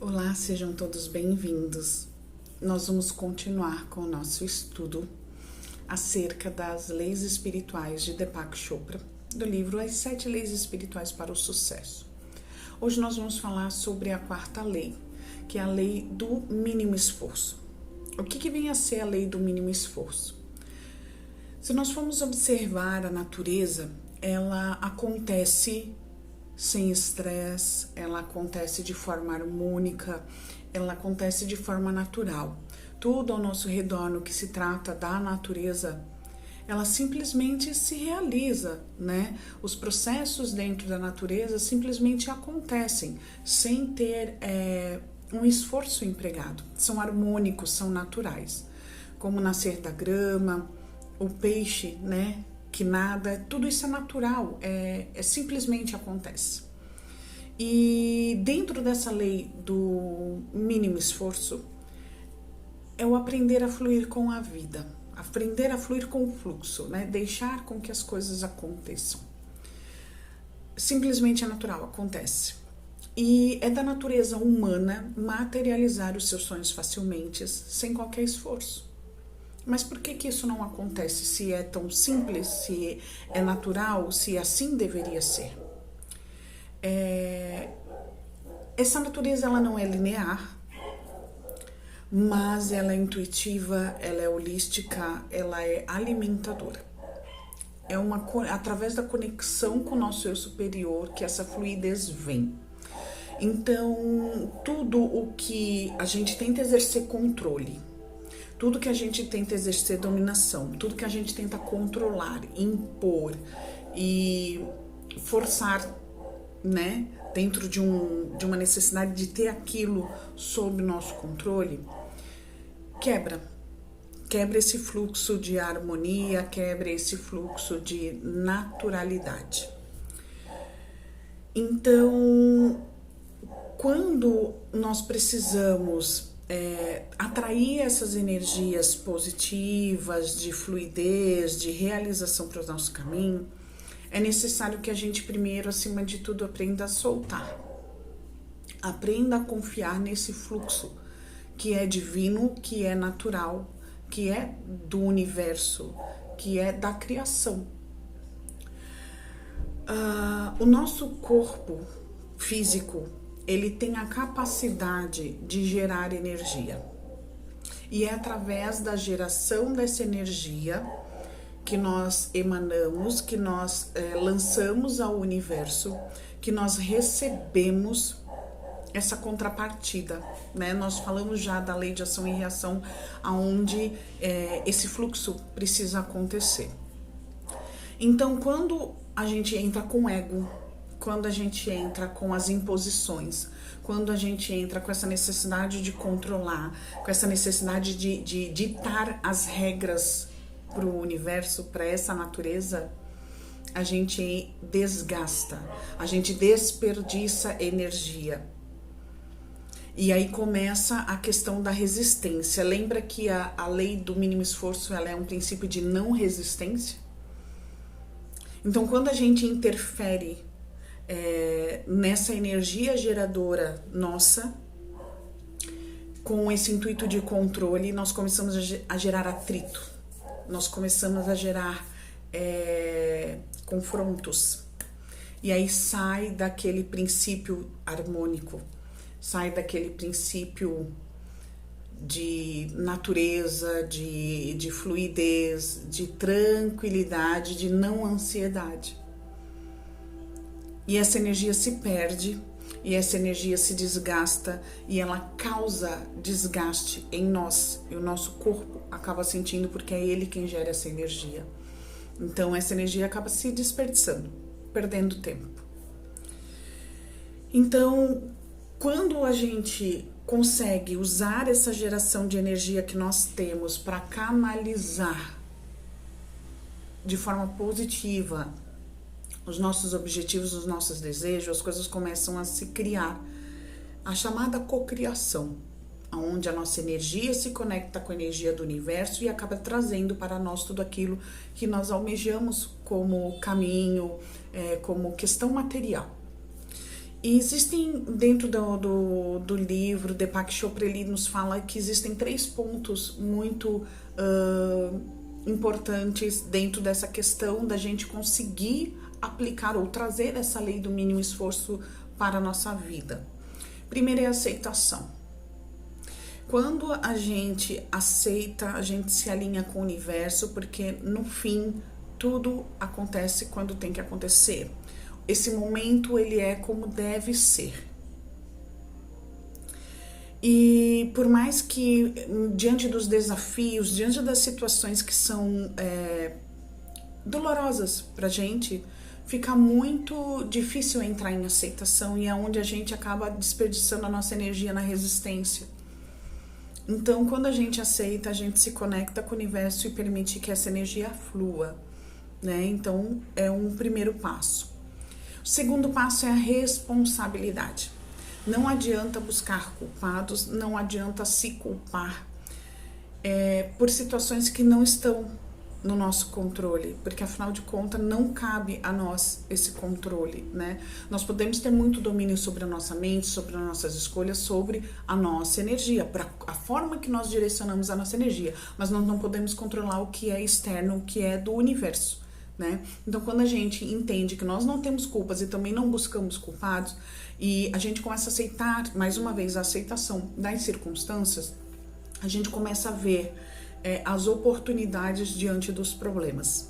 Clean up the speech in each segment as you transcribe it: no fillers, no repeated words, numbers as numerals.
Olá, sejam todos bem-vindos. Nós vamos continuar com o nosso estudo acerca das leis espirituais de Deepak Chopra, do livro As 7 Leis Espirituais para o Sucesso. Hoje nós vamos falar sobre a quarta lei, que é a lei do mínimo esforço. O que vem a ser a lei do mínimo esforço? Se nós formos observar a natureza, ela acontece sem estresse, ela acontece de forma harmônica, ela acontece de forma natural. Tudo ao nosso redor, no que se trata da natureza, ela simplesmente se realiza, né? Os processos dentro da natureza simplesmente acontecem, sem ter um esforço empregado. São harmônicos, são naturais. Como o nascer da grama, o peixe, né? Que nada, tudo isso é natural, simplesmente acontece. E dentro dessa lei do mínimo esforço, é o aprender a fluir com a vida, aprender a fluir com o fluxo, né? Deixar com que as coisas aconteçam. Simplesmente é natural, acontece. E é da natureza humana materializar os seus sonhos facilmente, sem qualquer esforço. Mas por que isso não acontece? Se é tão simples, se é natural, se assim deveria ser? Essa natureza ela não é linear, mas ela é intuitiva, ela é holística, ela é alimentadora. É através da conexão com o nosso eu superior que essa fluidez vem. Então, tudo o que a gente tenta exercer controle, tudo que a gente tenta exercer dominação, tudo que a gente tenta controlar, impor e forçar, né, dentro de uma necessidade de ter aquilo sob nosso controle, quebra esse fluxo de harmonia, quebra esse fluxo de naturalidade. Então, quando nós precisamos atrair essas energias positivas, de fluidez, de realização para o nosso caminho, é necessário que a gente primeiro, acima de tudo, aprenda a soltar. Aprenda a confiar nesse fluxo que é divino, que é natural, que é do universo, que é da criação. O nosso corpo físico, ele tem a capacidade de gerar energia. E é através da geração dessa energia que nós emanamos, que nós lançamos ao universo, que nós recebemos essa contrapartida, né? Nós falamos já da lei de ação e reação, aonde esse fluxo precisa acontecer. Então, quando a gente entra com ego, quando a gente entra com as imposições, quando a gente entra com essa necessidade de controlar, com essa necessidade de ditar as regras para o universo, para essa natureza, a gente desgasta, a gente desperdiça energia. E aí começa a questão da resistência. Lembra que a lei do mínimo esforço, ela é um princípio de não resistência? Então, quando a gente interfere nessa energia geradora nossa, com esse intuito de controle, nós começamos a gerar atrito, nós começamos a gerar confrontos, e aí sai daquele princípio harmônico, sai daquele princípio de natureza, de fluidez, de tranquilidade, de não ansiedade. E essa energia se perde, e essa energia se desgasta, e ela causa desgaste em nós, e o nosso corpo acaba sentindo, porque é ele quem gera essa energia. Então essa energia acaba se desperdiçando, perdendo tempo. Então, quando a gente consegue usar essa geração de energia que nós temos para canalizar de forma positiva os nossos objetivos, os nossos desejos, as coisas começam a se criar. A chamada cocriação, onde a nossa energia se conecta com a energia do universo e acaba trazendo para nós tudo aquilo que nós almejamos como caminho, como questão material. E existem, dentro do livro, Deepak Chopra, ele nos fala que existem 3 pontos muito importantes dentro dessa questão da gente conseguir aplicar ou trazer essa lei do mínimo esforço para a nossa vida. Primeiro é a aceitação. Quando a gente aceita, a gente se alinha com o universo, porque no fim tudo acontece quando tem que acontecer. Esse momento ele é como deve ser. E por mais que diante dos desafios, diante das situações que são dolorosas pra gente, fica muito difícil entrar em aceitação e é onde a gente acaba desperdiçando a nossa energia na resistência. Então, quando a gente aceita, a gente se conecta com o universo e permite que essa energia flua, né? Então, é um primeiro passo. O segundo passo é a responsabilidade. Não adianta buscar culpados, não adianta se culpar por situações que não estão no nosso controle, porque afinal de contas não cabe a nós esse controle, né? Nós podemos ter muito domínio sobre a nossa mente, sobre as nossas escolhas, sobre a nossa energia, para a forma que nós direcionamos a nossa energia, mas nós não podemos controlar o que é externo, o que é do universo, né? Então, quando a gente entende que nós não temos culpas e também não buscamos culpados, e a gente começa a aceitar, mais uma vez, a aceitação das circunstâncias, a gente começa a ver as oportunidades diante dos problemas.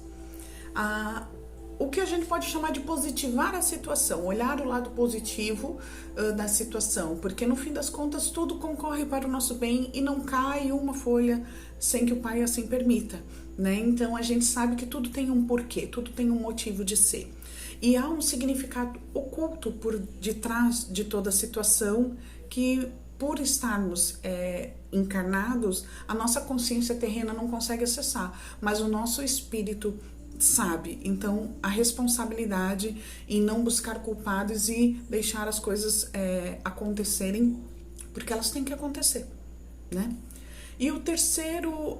O que a gente pode chamar de positivar a situação, olhar o lado positivo da situação, porque no fim das contas tudo concorre para o nosso bem e não cai uma folha sem que o Pai assim permita, né? Então a gente sabe que tudo tem um porquê, tudo tem um motivo de ser. E há um significado oculto por detrás de toda a situação que, por estarmos encarnados, a nossa consciência terrena não consegue acessar, mas o nosso espírito sabe. Então, a responsabilidade em não buscar culpados e deixar as coisas acontecerem, porque elas têm que acontecer, né? E o terceiro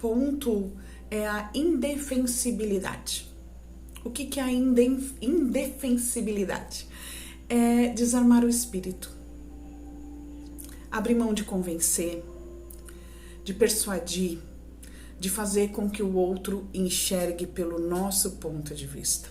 ponto é a indefensibilidade. O que é a indefensibilidade? É desarmar o espírito. Abrir mão de convencer, de persuadir, de fazer com que o outro enxergue pelo nosso ponto de vista.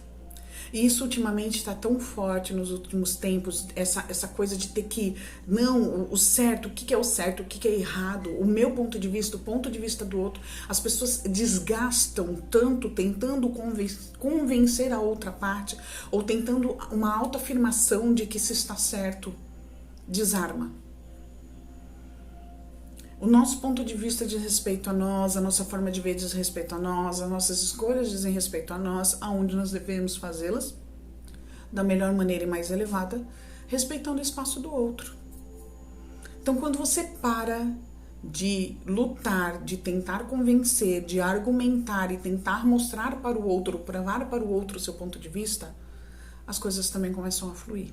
E isso ultimamente está tão forte nos últimos tempos, essa coisa de ter que, não, o certo, o que é o certo, o que é errado, o meu ponto de vista, o ponto de vista do outro. As pessoas desgastam tanto tentando convencer a outra parte, ou tentando uma autoafirmação de que se está certo, desarma. O nosso ponto de vista diz respeito a nós, a nossa forma de ver diz respeito a nós, as nossas escolhas dizem respeito a nós, aonde nós devemos fazê-las da melhor maneira e mais elevada, respeitando o espaço do outro. Então, quando você para de lutar, de tentar convencer, de argumentar e tentar mostrar para o outro, provar para o outro o seu ponto de vista, as coisas também começam a fluir.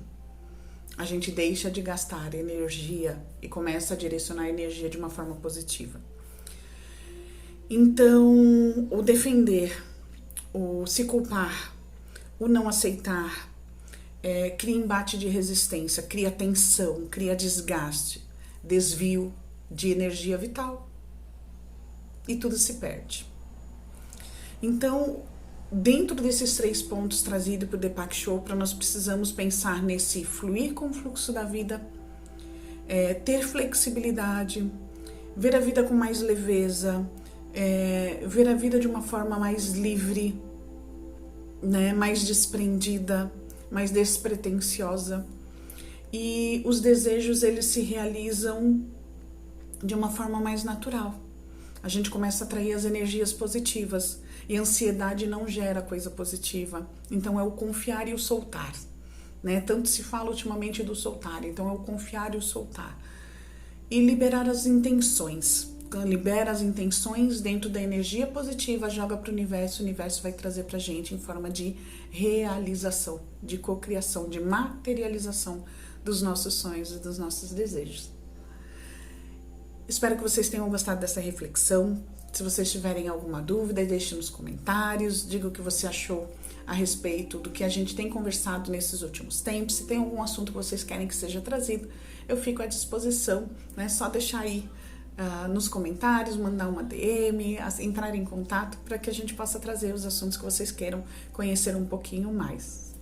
A gente deixa de gastar energia e começa a direcionar a energia de uma forma positiva. Então, o defender, o se culpar, o não aceitar, cria embate de resistência, cria tensão, cria desgaste, desvio de energia vital. E tudo se perde. Então, dentro desses 3 pontos trazidos por Deepak Chopra, nós precisamos pensar nesse fluir com o fluxo da vida, ter flexibilidade, ver a vida com mais leveza, ver a vida de uma forma mais livre, né, mais desprendida, mais despretensiosa. E os desejos, eles se realizam de uma forma mais natural. A gente começa a atrair as energias positivas. E a ansiedade não gera coisa positiva. Então é o confiar e o soltar, né? Tanto se fala ultimamente do soltar. Então é o confiar e o soltar. E liberar as intenções. Libera as intenções dentro da energia positiva, joga para o universo vai trazer para a gente em forma de realização, de cocriação, de materialização dos nossos sonhos e dos nossos desejos. Espero que vocês tenham gostado dessa reflexão. Se vocês tiverem alguma dúvida, deixe nos comentários, diga o que você achou a respeito do que a gente tem conversado nesses últimos tempos. Se tem algum assunto que vocês querem que seja trazido, eu fico à disposição, né? Só deixar aí nos comentários, mandar uma DM, entrar em contato para que a gente possa trazer os assuntos que vocês queiram conhecer um pouquinho mais.